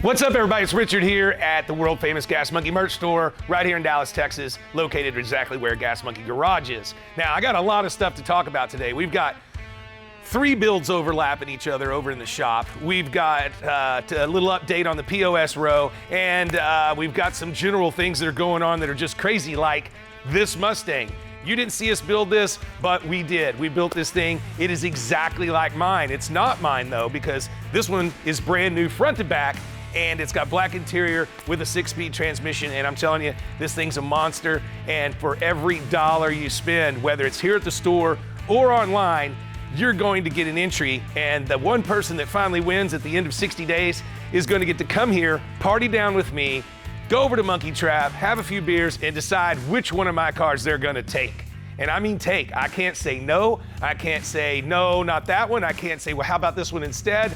What's up, everybody? It's Richard here at the world famous Gas Monkey merch store right here in Dallas, Texas, located exactly where Gas Monkey Garage is. Now, I got a lot of stuff to talk about today. We've got 3 builds overlapping each other over in the shop. We've got a little update on the POS row, and we've got some general things that are going on that are just crazy, like this Mustang. You didn't see us build this, but we did. We built this thing. It is exactly like mine. It's not mine though, because this one is brand new front to back, and it's got black interior with a 6-speed transmission, and I'm telling you, this thing's a monster. And for every dollar you spend, whether it's here at the store or online, you're going to get an entry, and the one person that finally wins at the end of 60 days is going to get to come here, party down with me, go over to Monkey Trap, have a few beers, and decide which one of my cars they're gonna take. And I mean take. I can't say no. I can't say no, not that one. I can't say, well, how about this one instead?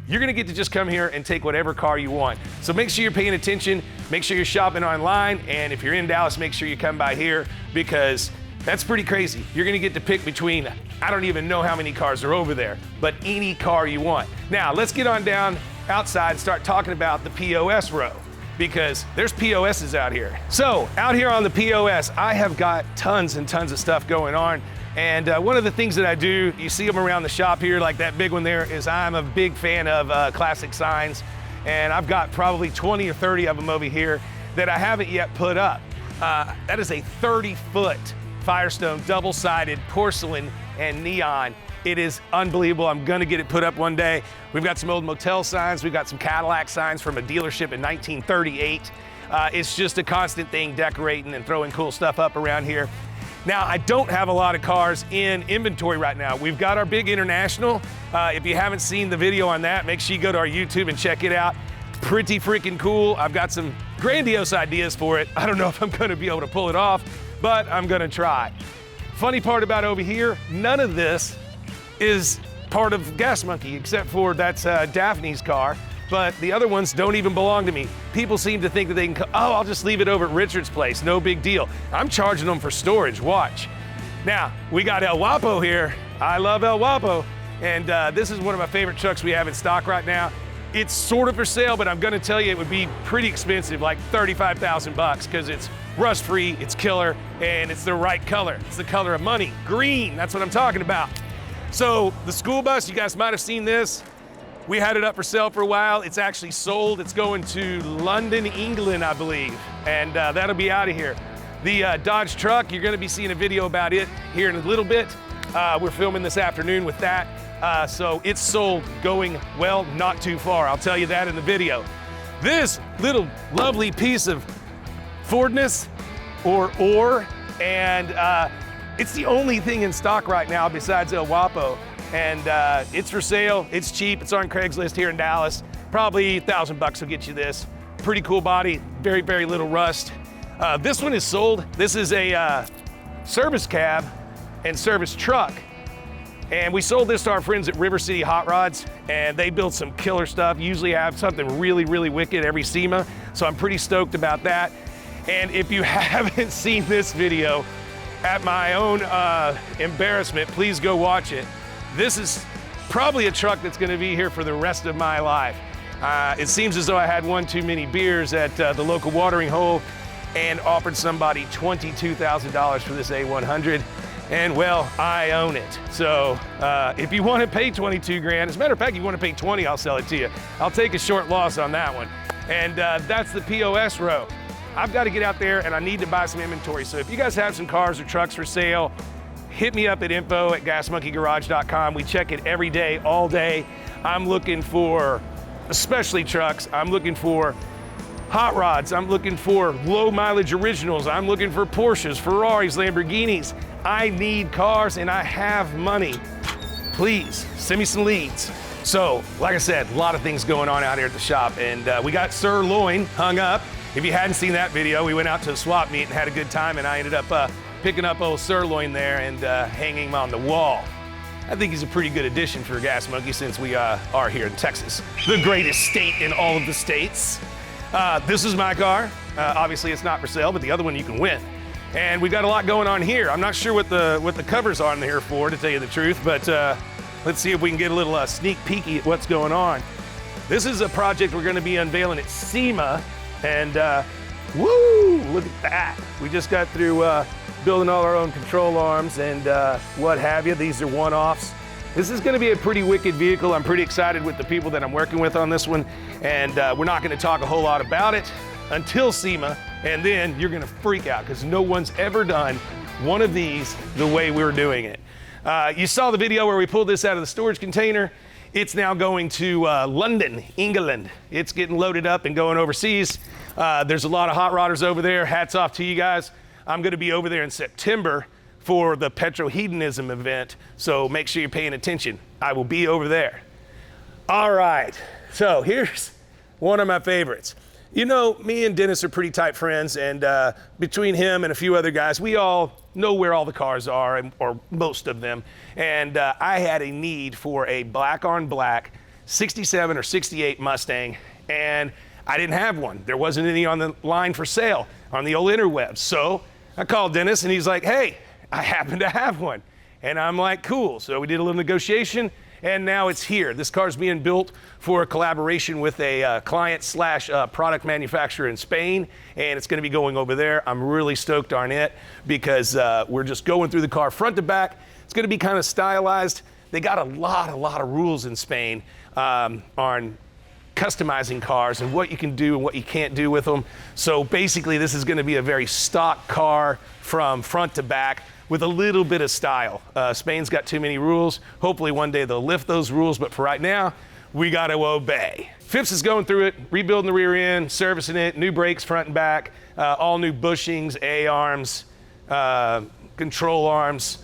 You're gonna get to just come here and take whatever car you want. So make sure you're paying attention, make sure you're shopping online, and if you're in Dallas, make sure you come by here, because that's pretty crazy. You're gonna get to pick between, I don't even know how many cars are over there, but any car you want. Now, let's get on down outside and start talking about the POS row, because there's POSs out here. So out here on the POS, I have got tons and tons of stuff going on. And one of the things that I do, you see them around the shop here, like that big one there, is I'm a big fan of classic signs. And I've got probably 20 or 30 of them over here that I haven't yet put up. That is a 30-foot Firestone double-sided porcelain and neon. It is unbelievable. I'm gonna get it put up one day. We've got some old motel signs. We've got some Cadillac signs from a dealership in 1938. It's just a constant thing, decorating and throwing cool stuff up around here. Now, I don't have a lot of cars in inventory right now. We've got our big international. If you haven't seen the video on that, make sure you go to our YouTube and check it out. Pretty freaking cool. I've got some grandiose ideas for it. I don't know if I'm gonna be able to pull it off, but I'm gonna try. Funny part about over here, none of this is part of Gas Monkey, except for that's Daphne's car, but the other ones don't even belong to me. People seem to think that they can, oh, I'll just leave it over at Richard's place, no big deal. I'm charging them for storage, watch. Now, we got El Guapo here. I love El Guapo, and this is one of my favorite trucks we have in stock right now. It's sort of for sale, but I'm gonna tell you it would be pretty expensive, like 35,000 bucks, because it's rust-free, it's killer, and it's the right color. It's the color of money, green, that's what I'm talking about. So the school bus, you guys might have seen this. We had it up for sale for a while. It's actually sold. It's going to London, England, I believe, and that'll be out of here. The Dodge truck, you're gonna be seeing a video about it here in a little bit. We're filming this afternoon with that. So it's sold, going, well, not too far. I'll tell you that in the video. This little lovely piece of Fordness or ore, and it's the only thing in stock right now besides El Guapo, and it's for sale, it's cheap, it's on Craigslist here in Dallas. Probably 1,000 bucks will get you this. Pretty cool body, very, very little rust. This one is sold. This is a service cab and service truck, and we sold this to our friends at River City Hot Rods, and they build some killer stuff, usually have something really, really wicked every SEMA, so I'm pretty stoked about that. And if you haven't seen this video, at my own embarrassment, please go watch it. This is probably a truck that's gonna be here for the rest of my life. It seems as though I had one too many beers at the local watering hole and offered somebody $22,000 for this A100. And well, I own it. So if you wanna pay 22 grand, as a matter of fact, you wanna pay 20, I'll sell it to you. I'll take a short loss on that one. And that's the POS row. I've got to get out there and I need to buy some inventory. So if you guys have some cars or trucks for sale, hit me up at info@gasmonkeygarage.com. We check it every day, all day. I'm looking for, especially trucks, I'm looking for hot rods, I'm looking for low mileage originals, I'm looking for Porsches, Ferraris, Lamborghinis. I need cars and I have money. Please, send me some leads. So, like I said, a lot of things going on out here at the shop, and we got Sirloin hung up. If you hadn't seen that video, we went out to a swap meet and had a good time, and I ended up picking up old Sirloin there and hanging him on the wall. I think he's a pretty good addition for Gas Monkey, since we are here in Texas, the greatest state in all of the states. This is my car. Obviously it's not for sale, but the other one you can win. And we've got a lot going on here. I'm not sure what the cover's on here for, to tell you the truth, but let's see if we can get a little sneak peeky at what's going on. This is a project we're gonna be unveiling at SEMA, and woo, look at that. We just got through building all our own control arms and what have you. These are one-offs. This is gonna be a pretty wicked vehicle. I'm pretty excited with the people that I'm working with on this one, and we're not gonna talk a whole lot about it until SEMA, and then you're gonna freak out because no one's ever done one of these the way we're doing it. You saw the video where we pulled this out of the storage container. It's now going to London, England. It's getting loaded up and going overseas. There's a lot of hot rodders over there. Hats off to you guys. I'm gonna be over there in September for the Petrohedonism event, so make sure you're paying attention. I will be over there. All right, so here's one of my favorites. You know, me and Dennis are pretty tight friends, and between him and a few other guys, we all know where all the cars are, or most of them. And I had a need for a black on black 67 or 68 Mustang, and I didn't have one. There wasn't any on the line for sale on the old interwebs. So I called Dennis, and he's like, hey, I happen to have one. And I'm like, cool. So we did a little negotiation, and now it's here. This car's being built for a collaboration with a client slash product manufacturer in Spain, and it's gonna be going over there. I'm really stoked on it because we're just going through the car front to back. It's gonna be kind of stylized. They got a lot of rules in Spain on customizing cars and what you can do and what you can't do with them. So basically this is gonna be a very stock car from front to back with a little bit of style. Spain's got too many rules. Hopefully one day they'll lift those rules, but for right now, we gotta obey. Phipps is going through it, rebuilding the rear end, servicing it, new brakes front and back, all new bushings, A-arms, control arms,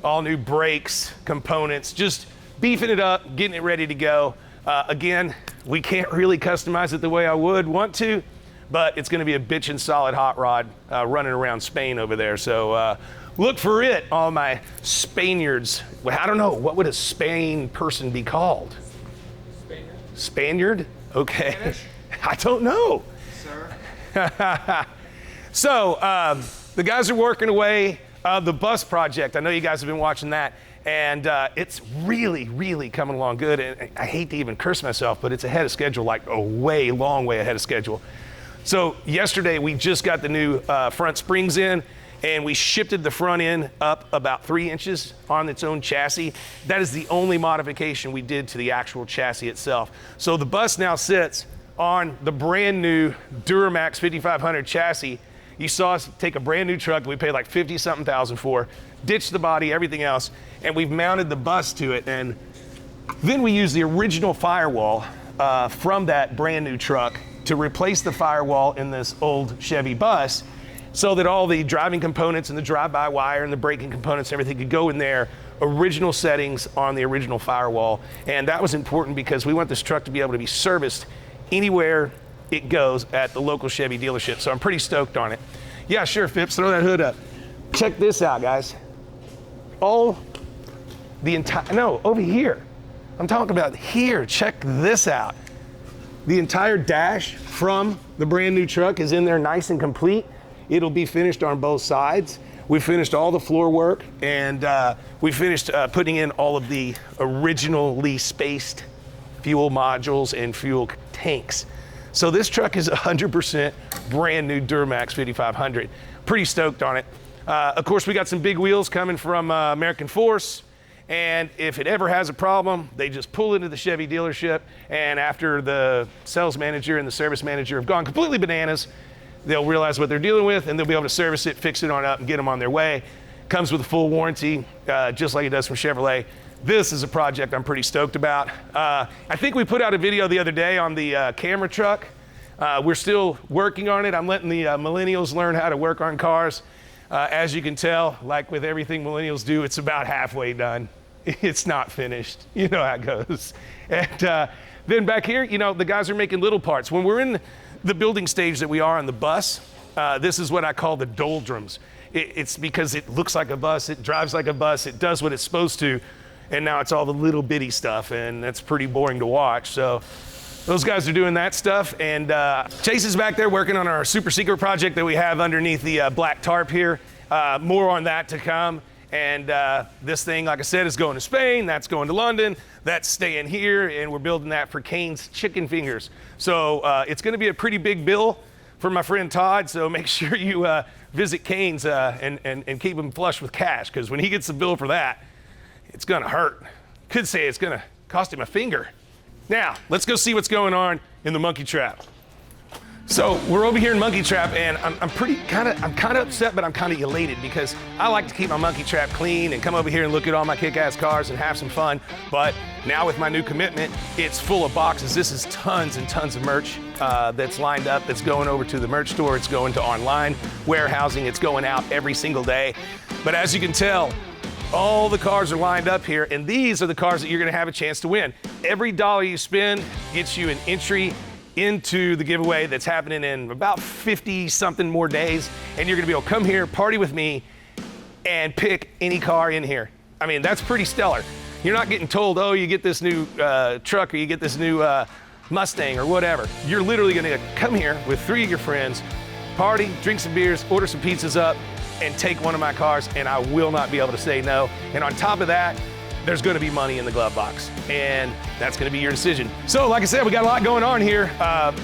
all new brakes, components, just beefing it up, getting it ready to go. Again, we can't really customize it the way I would want to, but it's gonna be a bitchin' solid hot rod running around Spain over there. So look for it, all my Spaniards. Well, I don't know, what would a Spain person be called? Spaniard. Spaniard? Okay. Spanish? I don't know. Sir. So the guys are working away. The bus project, I know you guys have been watching that, and it's really coming along good. And I hate to even curse myself, but it's ahead of schedule, like a long way ahead of schedule. So yesterday we just got the new front springs in, and we shifted the front end up about 3 inches on its own chassis. That is the only modification we did to the actual chassis itself. So the bus now sits on the brand new Duramax 5500 chassis. You saw us take a brand new truck that we paid like 50-something thousand for, ditch the body, everything else, and we've mounted the bus to it. And then we used the original firewall from that brand new truck to replace the firewall in this old Chevy bus, so that all the driving components and the drive-by wire and the braking components and everything could go in there, original settings on the original firewall. And that was important because we want this truck to be able to be serviced anywhere it goes at the local Chevy dealership. So I'm pretty stoked on it. Yeah, sure, Phipps, throw that hood up. Check this out, guys. All the entire, no, over here. I'm talking about here, check this out. The entire dash from the brand new truck is in there nice and complete. It'll be finished on both sides. We finished all the floor work, and we finished putting in all of the originally spaced fuel modules and fuel tanks. So this truck is 100% brand new Duramax 5500. Pretty stoked on it. Of course, we got some big wheels coming from American Force, and if it ever has a problem, they just pull into the Chevy dealership, and after the sales manager and the service manager have gone completely bananas, they'll realize what they're dealing with, and they'll be able to service it, fix it on up, and get them on their way. Comes with a full warranty, just like it does from Chevrolet. This is a project I'm pretty stoked about. I think we put out a video the other day on the camera truck. We're still working on it. I'm letting the millennials learn how to work on cars. As you can tell, like with everything millennials do, it's about halfway done. It's not finished. You know how it goes. And then back here, you know, the guys are making little parts. When we're in the building stage that we are on the bus, this is what I call the doldrums. It's because it looks like a bus, it drives like a bus, it does what it's supposed to, and now it's all the little bitty stuff, and that's pretty boring to watch. So those guys are doing that stuff, and Chase is back there working on our super secret project that we have underneath the black tarp here. More on that to come. And this thing, like I said, is going to Spain, that's going to London, that's staying here, and we're building that for Cane's Chicken Fingers. So it's gonna be a pretty big bill for my friend Todd, so make sure you visit Cane's and keep him flush with cash, because when he gets the bill for that, it's gonna hurt. Could say it's gonna cost him a finger. Now, let's go see what's going on in the monkey trap. So we're over here in monkey trap, and I'm kind of upset, but I'm kind of elated because I like to keep my monkey trap clean and come over here and look at all my kick-ass cars and have some fun. But now with my new commitment, it's full of boxes. This is tons and tons of merch that's lined up, that's going over to the merch store. It's going to online warehousing. It's going out every single day. But as you can tell, all the cars are lined up here, and these are the cars that you're gonna have a chance to win. Every dollar you spend gets you an entry into the giveaway that's happening in about 50 something more days, and you're gonna be able to come here, party with me, and pick any car in here. I mean, that's pretty stellar. You're not getting told, oh, you get this new truck or you get this new Mustang or whatever. You're literally gonna come here with 3 of your friends, party, drink some beers, order some pizzas up, and take one of my cars, and I will not be able to say no. And on top of that, there's gonna be money in the glove box, and that's gonna be your decision. So like I said, we got a lot going on here.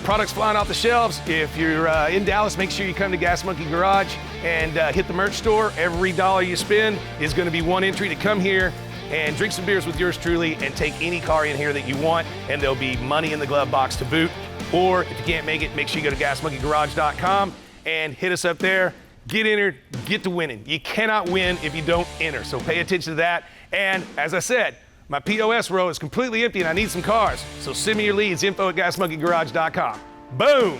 Products flying off the shelves. If you're in Dallas, make sure you come to Gas Monkey Garage and hit the merch store. Every dollar you spend is gonna be 1 entry to come here and drink some beers with yours truly and take any car in here that you want, and there'll be money in the glove box to boot. Or if you can't make it, make sure you go to gasmonkeygarage.com and hit us up there. Get entered, get to winning. You cannot win if you don't enter, so pay attention to that. And as I said, my POS row is completely empty and I need some cars. So send me your leads, info@gasmonkeygarage.com. Boom!